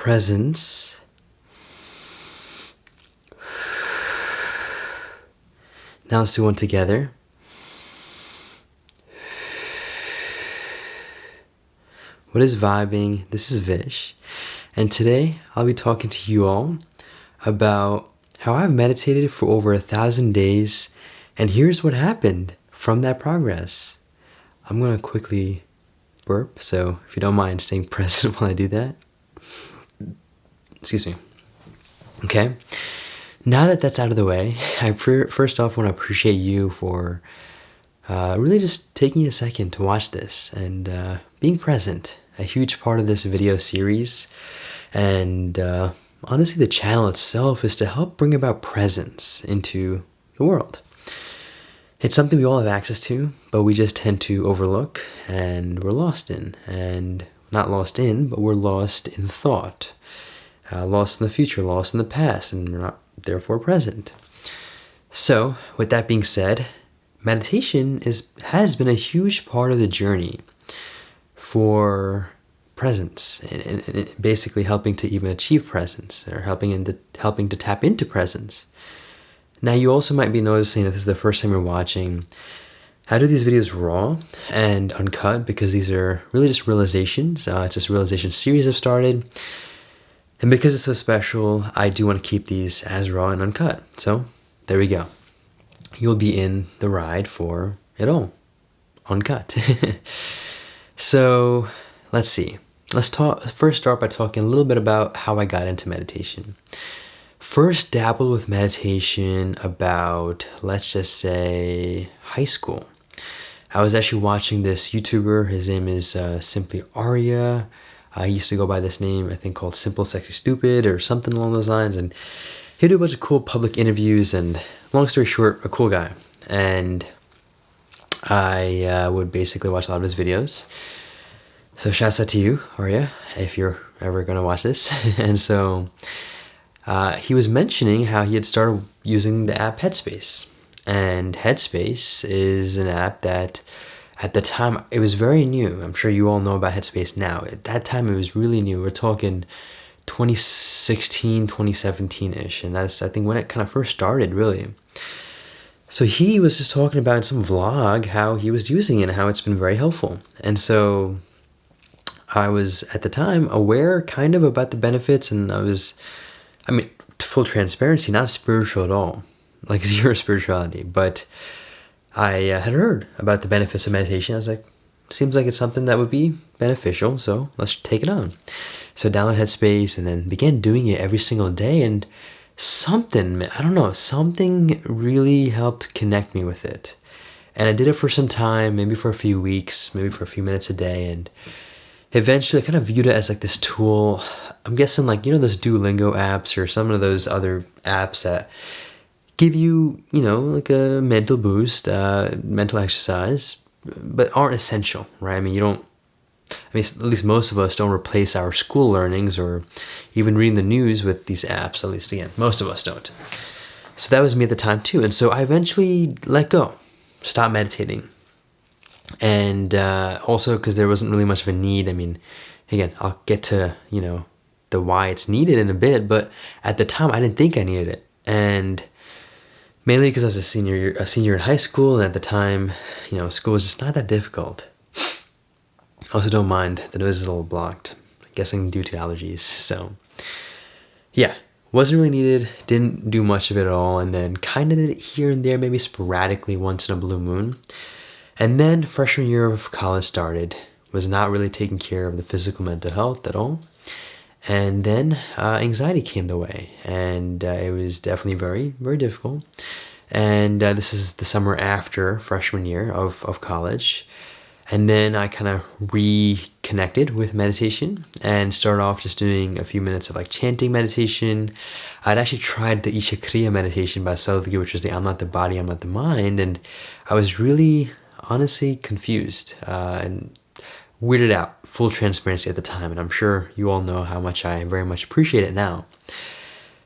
presence. Now let's do one together. What is vibing? This is Vish, and today I'll be talking to you all about how I've meditated for over 1,000 days, and here's what happened from that progress. I'm gonna quickly burp, so if you don't mind staying present while I do that. Excuse me. Okay, now that that's out of the way, I first off want to appreciate you for really just taking a second to watch this and being present. A huge part of this video series and honestly the channel itself is to help bring about presence into the world. It's something we all have access to, but we just tend to overlook and we're lost in. And not lost in, but we're lost in thought. Lost in the future, lost in the past, and we're not therefore present. So, with that being said, meditation has been a huge part of the journey for presence, and basically helping to even achieve presence, or helping to tap into presence. Now, you also might be noticing, if this is the first time you're watching, I do these videos raw and uncut because these are really just realizations. It's this realization series I've started. And because it's so special, I do want to keep these as raw and uncut. So, there we go. You'll be in the ride for it all. Uncut. So, let's see. Let's first start by talking a little bit about how I got into meditation. First dabbled with meditation about, let's just say, high school. I was actually watching this YouTuber. His name is Simply Arya. He used to go by this name, I think, called Simple Sexy Stupid or something along those lines. And he'd do a bunch of cool public interviews, and long story short, a cool guy. And I would basically watch a lot of his videos. So shouts out to you, Arya, if you're ever going to watch this. And so he was mentioning how he had started using the app Headspace. And Headspace is an app that at the time, it was very new. I'm sure you all know about Headspace now. At that time, it was really new. We're talking 2016, 2017-ish. And that's, I think, when it kind of first started, really. So he was just talking about in some vlog how he was using it and how it's been very helpful. And so I was, at the time, aware kind of about the benefits. And full transparency, not spiritual at all. Like zero spirituality. But I had heard about the benefits of meditation. I was like, seems like it's something that would be beneficial, so let's take it on. So downloaded Headspace and then began doing it every single day, and something really helped connect me with it. And I did it for some time, maybe for a few weeks, maybe for a few minutes a day, and eventually I kind of viewed it as like this tool. I'm guessing like, those Duolingo apps or some of those other apps that give you, like a mental boost, mental exercise, but aren't essential, right? At least most of us don't replace our school learnings or even reading the news with these apps, at least again, most of us don't. So that was me at the time too. And so I eventually let go, stopped meditating. And also because there wasn't really much of a need. Again, I'll get to, the why it's needed in a bit, but at the time I didn't think I needed it. And mainly because I was a senior in high school, and at the time, school was just not that difficult. Also, don't mind, the nose is a little blocked. I'm guessing due to allergies. So, yeah, wasn't really needed, didn't do much of it at all, and then kind of did it here and there, maybe sporadically once in a blue moon. And then freshman year of college started, was not really taking care of the physical mental health at all. And then anxiety came the way, and it was definitely very, very difficult. And this is the summer after freshman year of college. And then I kind of reconnected with meditation and started off just doing a few minutes of like chanting meditation. I'd actually tried the Isha Kriya meditation by Sadhguru, which is the I'm not the body, I'm not the mind. And I was really, honestly confused and weirded out, full transparency at the time. And I'm sure you all know how much I very much appreciate it now.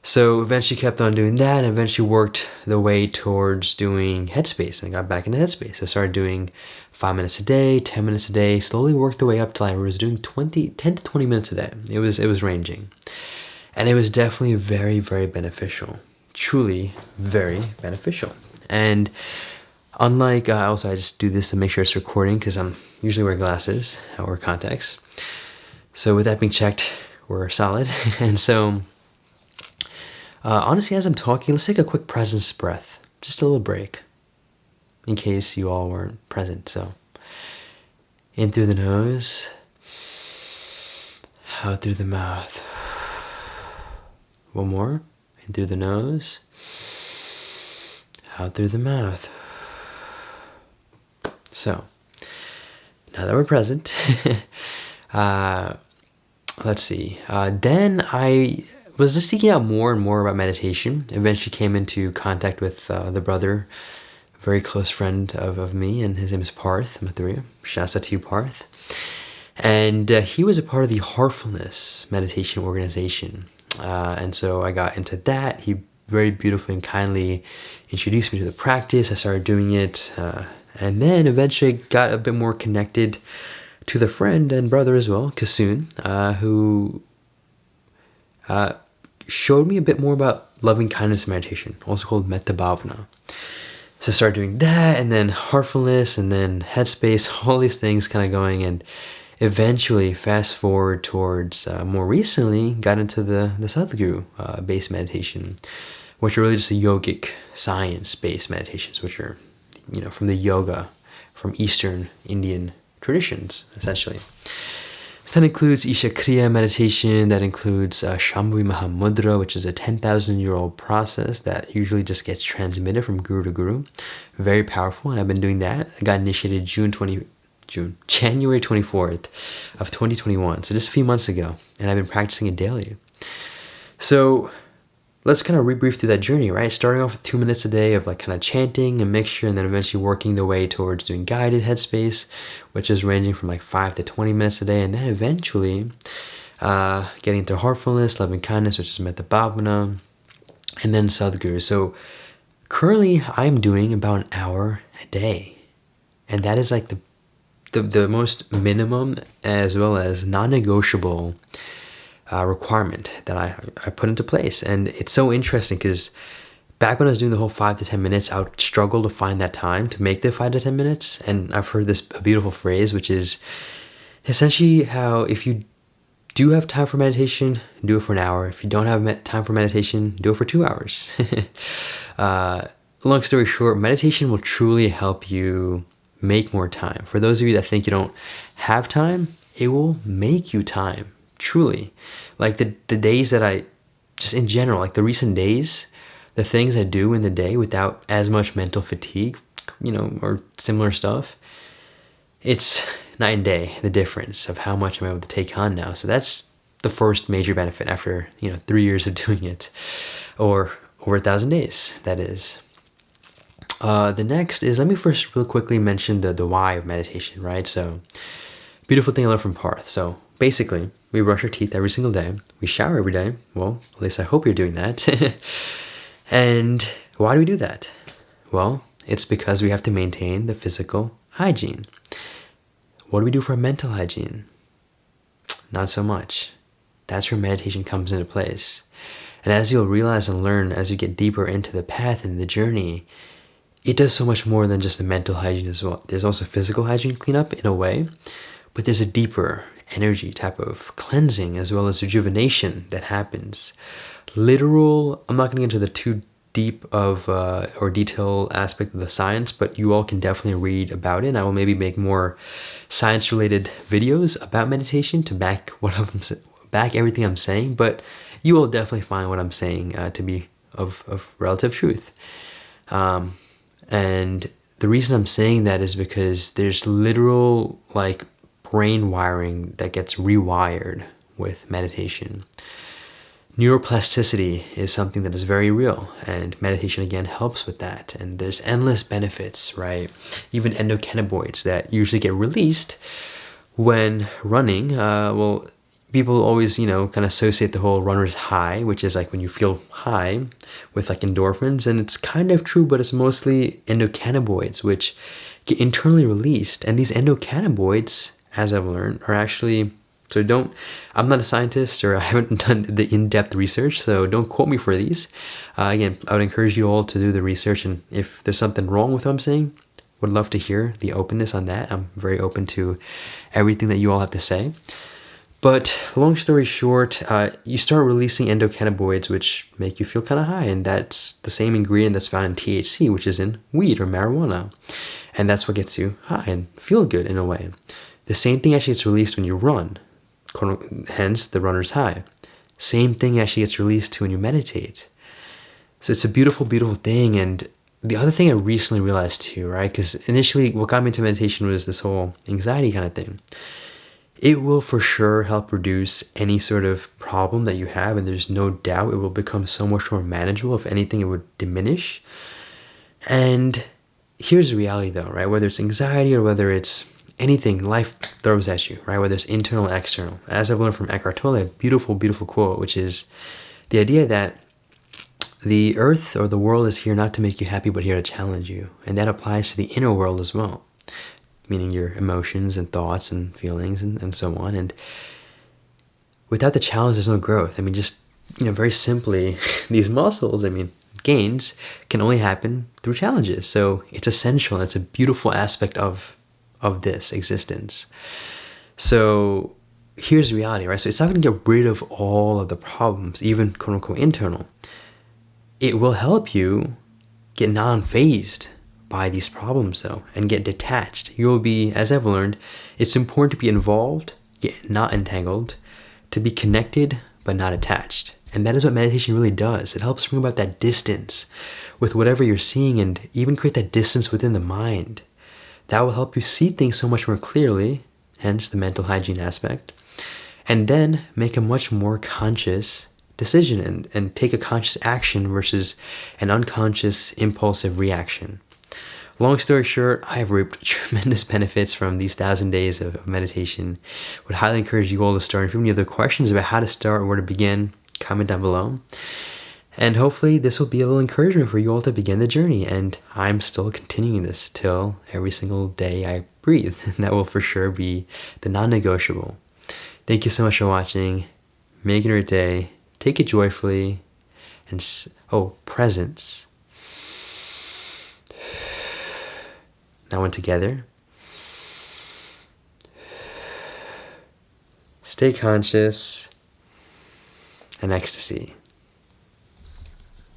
So eventually kept on doing that, and eventually worked the way towards doing Headspace, and I got back into Headspace. I started doing 5 minutes a day, 10 minutes a day, slowly worked the way up till I was doing 10 to 20 minutes a day. It was ranging. And it was definitely very, very beneficial. Truly very beneficial. And unlike, also I just do this to make sure it's recording because I'm usually wearing glasses or contacts. So with that being checked, we're solid. And so, honestly, as I'm talking, let's take a quick presence breath. Just a little break in case you all weren't present. So in through the nose, out through the mouth. One more. In through the nose, out through the mouth. So, now that we're present, let's see. Then I was just seeking out more and more about meditation. Eventually came into contact with the brother, a very close friend of me, and his name is Parth Mathuria. Shouts out to you, Parth. And he was a part of the Heartfulness meditation organization. And so I got into that. He very beautifully and kindly introduced me to the practice. I started doing it. And then eventually got a bit more connected to the friend and brother as well, Kasun, who showed me a bit more about loving kindness meditation, also called Metta Bhavana. So I started doing that, and then Heartfulness, and then Headspace, all these things kind of going, and eventually, fast forward towards more recently, got into the Sadhguru based meditation, which are really just the yogic science-based meditations, which are, from the yoga, from Eastern Indian traditions, essentially. So that includes Isha Kriya meditation, that includes Shambhavi Mahamudra, which is a 10,000-year-old process that usually just gets transmitted from guru to guru. Very powerful, and I've been doing that. I got initiated January 24th of 2021, so just a few months ago, and I've been practicing it daily. So let's kind of rebrief through that journey, right? Starting off with 2 minutes a day of like kind of chanting and mixture, and then eventually working the way towards doing guided headspace, which is ranging from like 5 to 20 minutes a day, and then eventually getting into heartfulness, loving kindness, which is Metta Bhavana, and then Sadhguru. So currently I'm doing about an hour a day, and that is like the most minimum as well as non-negotiable requirement that I put into place. And it's so interesting because back when I was doing the whole 5 to 10 minutes, I would struggle to find that time to make the 5 to 10 minutes. And I've heard this a beautiful phrase, which is essentially how if you do have time for meditation, do it for an hour. If you don't have time for meditation, do it for 2 hours. Long story short, meditation will truly help you make more time. For those of you that think you don't have time, it will make you time. Truly. Like the days that I, just in general, like the recent days, the things I do in the day without as much mental fatigue, or similar stuff, it's night and day, the difference of how much I'm able to take on now. So that's the first major benefit after, 3 years of doing it, or over 1,000 days, that is. The next is, let me first real quickly mention the why of meditation, right? So, beautiful thing I learned from Parth. So, basically, we brush our teeth every single day. We shower every day. Well, at least I hope you're doing that. And why do we do that? Well, it's because we have to maintain the physical hygiene. What do we do for our mental hygiene? Not so much. That's where meditation comes into place. And as you'll realize and learn as you get deeper into the path and the journey, it does so much more than just the mental hygiene as well. There's also physical hygiene cleanup in a way, but there's a deeper energy type of cleansing as well as rejuvenation that happens. Literal, I'm not going to get into the too deep of or detailed aspect of the science, but you all can definitely read about it. And I will maybe make more science-related videos about meditation to back everything I'm saying, but you will definitely find what I'm saying to be of relative truth. And the reason I'm saying that is because there's literal brain wiring that gets rewired with meditation. Neuroplasticity is something that is very real, and meditation again helps with that. And there's endless benefits, right? Even endocannabinoids that usually get released when running. People always, kind of associate the whole runner's high, which is like when you feel high with endorphins, and it's kind of true, but it's mostly endocannabinoids which get internally released. And these endocannabinoids, as I've learned, are actually So I'm not a scientist, or I haven't done the in-depth research, so don't quote me for these. Again, I would encourage you all to do the research, and if there's something wrong with what I'm saying, would love to hear the openness on that. I'm very open to everything that you all have to say. But long story short, you start releasing endocannabinoids, which make you feel kind of high, and that's the same ingredient that's found in THC, which is in weed or marijuana. And that's what gets you high and feel good in a way. The same thing actually gets released when you run, hence the runner's high. Same thing actually gets released too when you meditate. So it's a beautiful, beautiful thing. And the other thing I recently realized too, right? Because initially what got me into meditation was this whole anxiety kind of thing. It will for sure help reduce any sort of problem that you have, and there's no doubt it will become so much more manageable. If anything, it would diminish. And here's the reality though, right? Whether it's anxiety or whether it's anything life throws at you, right? Whether it's internal or external. As I've learned from Eckhart Tolle, a beautiful, beautiful quote, which is the idea that the earth or the world is here not to make you happy, but here to challenge you. And that applies to the inner world as well, meaning your emotions and thoughts and feelings and so on. And without the challenge, there's no growth. I mean, just, very simply, these muscles, gains can only happen through challenges. So it's essential, and it's a beautiful aspect of this existence. So here's the reality, right? So it's not going to get rid of all of the problems, even quote unquote internal. It will help you get non-phased by these problems though, and get detached. You'll be, as I've learned, it's important to be involved, yet not entangled, to be connected, but not attached. And that is what meditation really does. It helps bring about that distance with whatever you're seeing, and even create that distance within the mind. That will help you see things so much more clearly, hence the mental hygiene aspect, and then make a much more conscious decision and take a conscious action versus an unconscious impulsive reaction. Long story short, I have reaped tremendous benefits from these 1,000 days of meditation. Would highly encourage you all to start. If you have any other questions about how to start or where to begin, comment down below. And hopefully this will be a little encouragement for you all to begin the journey. And I'm still continuing this till every single day I breathe. And that will for sure be the non-negotiable. Thank you so much for watching. Make it your day. Take it joyfully. And presence. Now one together. Stay conscious. And ecstasy.